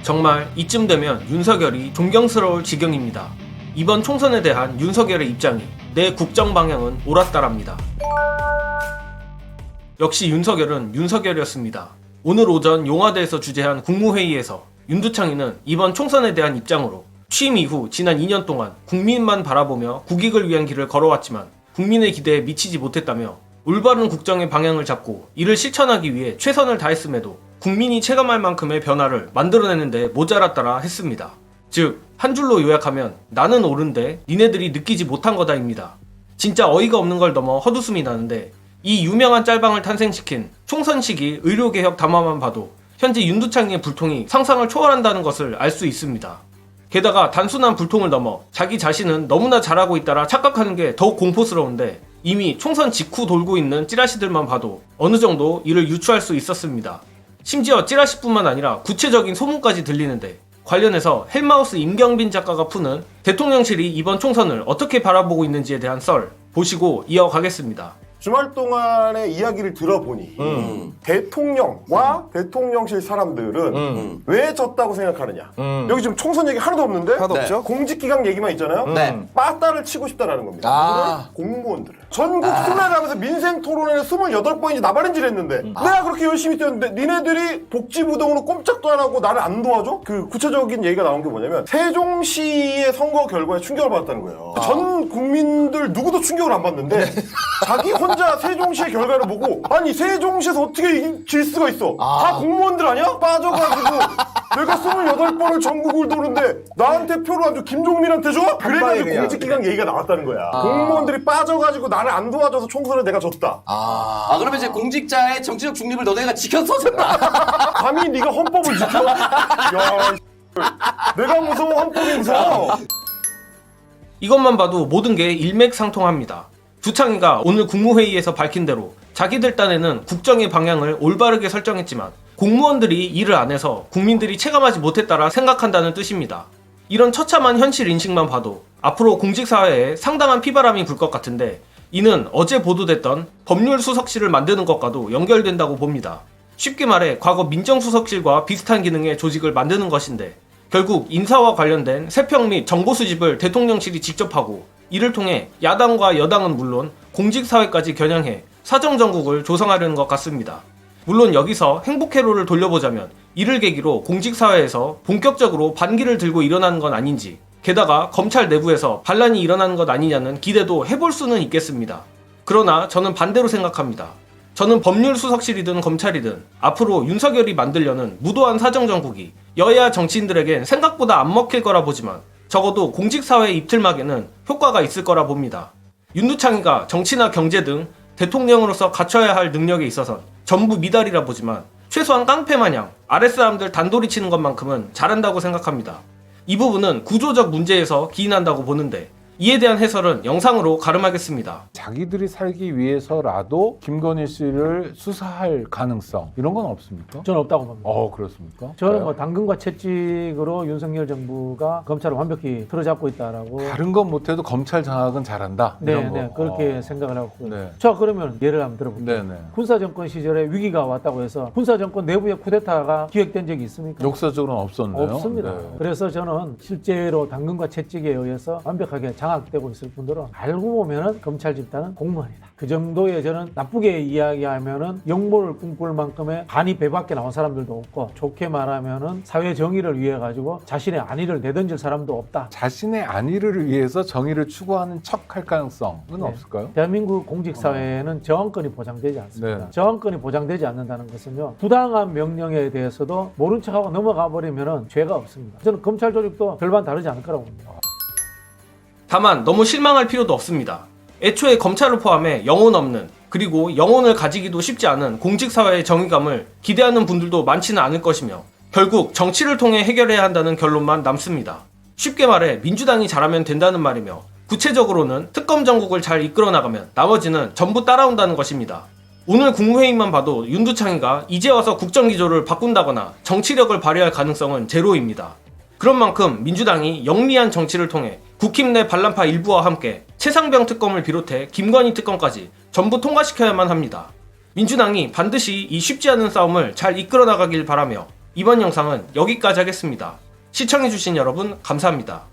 정말 이쯤 되면 윤석열이 존경스러울 지경입니다. 이번 총선에 대한 윤석열의 입장이 내 국정 방향은 옳았다랍니다. 역시 윤석열은 윤석열이었습니다. 오늘 오전 용화대에서 주재한 국무회의에서 윤두창이는 이번 총선에 대한 입장으로 취임 이후 지난 2년 동안 국민만 바라보며 국익을 위한 길을 걸어왔지만 국민의 기대에 미치지 못했다며 올바른 국정의 방향을 잡고 이를 실천하기 위해 최선을 다했음에도 국민이 체감할 만큼의 변화를 만들어내는데 모자랐다라 했습니다. 즉, 한 줄로 요약하면 나는 옳은데 니네들이 느끼지 못한 거다입니다. 진짜 어이가 없는 걸 넘어 헛웃음이 나는데 이 유명한 짤방을 탄생시킨 총선 시기 의료개혁 담화만 봐도 현재 윤두창의 불통이 상상을 초월한다는 것을 알 수 있습니다. 게다가 단순한 불통을 넘어 자기 자신은 너무나 잘하고 있다라 착각하는 게 더욱 공포스러운데 이미 총선 직후 돌고 있는 찌라시들만 봐도 어느 정도 이를 유추할 수 있었습니다. 심지어 찌라시뿐만 아니라 구체적인 소문까지 들리는데 관련해서 헬마우스 임경빈 작가가 푸는 대통령실이 이번 총선을 어떻게 바라보고 있는지에 대한 썰 보시고 이어가겠습니다. 주말 동안의 이야기를 들어보니 대통령과 대통령실 사람들은 왜 졌다고 생각하느냐. 여기 지금 총선 얘기 하나도 없는데 하나도 없죠? 공직기강 얘기만 있잖아요. 네. 빠따를 치고 싶다라는 겁니다. 아. 공무원들을. 전국 순회가면서 민생토론회를 28번인지 나발인지를 했는데 내가 그렇게 열심히 뛰었는데 니네들이 복지부동으로 꼼짝도 안 하고 나를 안 도와줘? 그 구체적인 얘기가 나온 게 뭐냐면 세종시의 선거 결과에 충격을 받았다는 거예요. 전 국민들 누구도 충격을 안 받는데 자기 혼자 세종시의 결과를 보고 아니 세종시에서 어떻게 질 수가 있어? 다 공무원들 아니야? 빠져가지고 내가 28번을 전국을 도는데 나한테 표를 아주 김종민한테 줘? 그래가지고 그냥. 공직기강 얘기가 나왔다는 거야. 공무원들이 빠져가지고 나를 안 도와줘서 총선을 내가 졌다. 그러면 이제 공직자의 정치적 중립을 너네가 지켜서 졌다. 감히 네가 헌법을 지켜? 야, 내가 무서워 헌법이 무서워. 이것만 봐도 모든 게 일맥상통합니다. 두창이가 오늘 국무회의에서 밝힌 대로 자기들 딴에는 국정의 방향을 올바르게 설정했지만 공무원들이 일을 안 해서 국민들이 체감하지 못했다라 생각한다는 뜻입니다. 이런 처참한 현실 인식만 봐도 앞으로 공직사회에 상당한 피바람이 불 것 같은데 이는 어제 보도됐던 법률수석실을 만드는 것과도 연결된다고 봅니다. 쉽게 말해 과거 민정수석실과 비슷한 기능의 조직을 만드는 것인데 결국 인사와 관련된 세평 및 정보 수집을 대통령실이 직접 하고 이를 통해 야당과 여당은 물론 공직사회까지 겨냥해 사정정국을 조성하려는 것 같습니다. 물론 여기서 행복회로를 돌려보자면 이를 계기로 공직사회에서 본격적으로 반기를 들고 일어나는 건 아닌지 게다가 검찰 내부에서 반란이 일어나는 것 아니냐는 기대도 해볼 수는 있겠습니다. 그러나 저는 반대로 생각합니다. 저는 법률수석실이든 검찰이든 앞으로 윤석열이 만들려는 무도한 사정정국이 여야 정치인들에겐 생각보다 안 먹힐 거라 보지만 적어도 공직사회 입틀막에는 효과가 있을 거라 봅니다. 윤두창이가 정치나 경제 등 대통령으로서 갖춰야 할 능력에 있어선 전부 미달이라 보지만 최소한 깡패마냥 아랫사람들 단도리 치는 것만큼은 잘한다고 생각합니다. 이 부분은 구조적 문제에서 기인한다고 보는데 이에 대한 해설은 영상으로 가름하겠습니다. 자기들이 살기 위해서라도 김건희 씨를 수사할 가능성 이런 건 없습니까? 저는 없다고 봅니다. 그렇습니까? 저는 뭐 당근과 채찍으로 윤석열 정부가 검찰을 완벽히 틀어잡고 있다라고. 다른 건 못해도 검찰 장악은 잘한다. 이런 거. 그렇게 생각을 하고. 네. 자, 그러면 예를 한번 들어볼게요. 네네. 군사정권 시절에 위기가 왔다고 해서 군사정권 내부의 쿠데타가 기획된 적이 있습니까? 역사적으로는 없었네요. 없습니다. 네. 그래서 저는 실제로 당근과 채찍에 의해서 완벽하게 장악되고 있을 뿐더러 알고 보면은 검찰 집단은 공무원이다. 그 정도의 저는 나쁘게 이야기하면은 영모를 꿈꿀 만큼의 간이 배 밖에 나온 사람들도 없고 좋게 말하면은 사회 정의를 위해 가지고 자신의 안위를 내던질 사람도 없다. 자신의 안위를 위해서 정의를 추구하는 척할 가능성은 없을까요? 대한민국 공직사회에는 저항권이 보장되지 않습니다. 네. 저항권이 보장되지 않는다는 것은요, 부당한 명령에 대해서도 모른 척하고 넘어가 버리면은 죄가 없습니다. 저는 검찰 조직도 별반 다르지 않을 거라고 봅니다. 다만 너무 실망할 필요도 없습니다. 애초에 검찰을 포함해 영혼 없는 그리고 영혼을 가지기도 쉽지 않은 공직사회의 정의감을 기대하는 분들도 많지는 않을 것이며 결국 정치를 통해 해결해야 한다는 결론만 남습니다. 쉽게 말해 민주당이 잘하면 된다는 말이며 구체적으로는 특검 정국을 잘 이끌어 나가면 나머지는 전부 따라온다는 것입니다. 오늘 국무회의만 봐도 윤두창이가 이제 와서 국정기조를 바꾼다거나 정치력을 발휘할 가능성은 제로입니다. 그런 만큼 민주당이 영리한 정치를 통해 국힘 내 반란파 일부와 함께 최상병 특검을 비롯해 김건희 특검까지 전부 통과시켜야만 합니다. 민주당이 반드시 이 쉽지 않은 싸움을 잘 이끌어 나가길 바라며 이번 영상은 여기까지 하겠습니다. 시청해주신 여러분 감사합니다.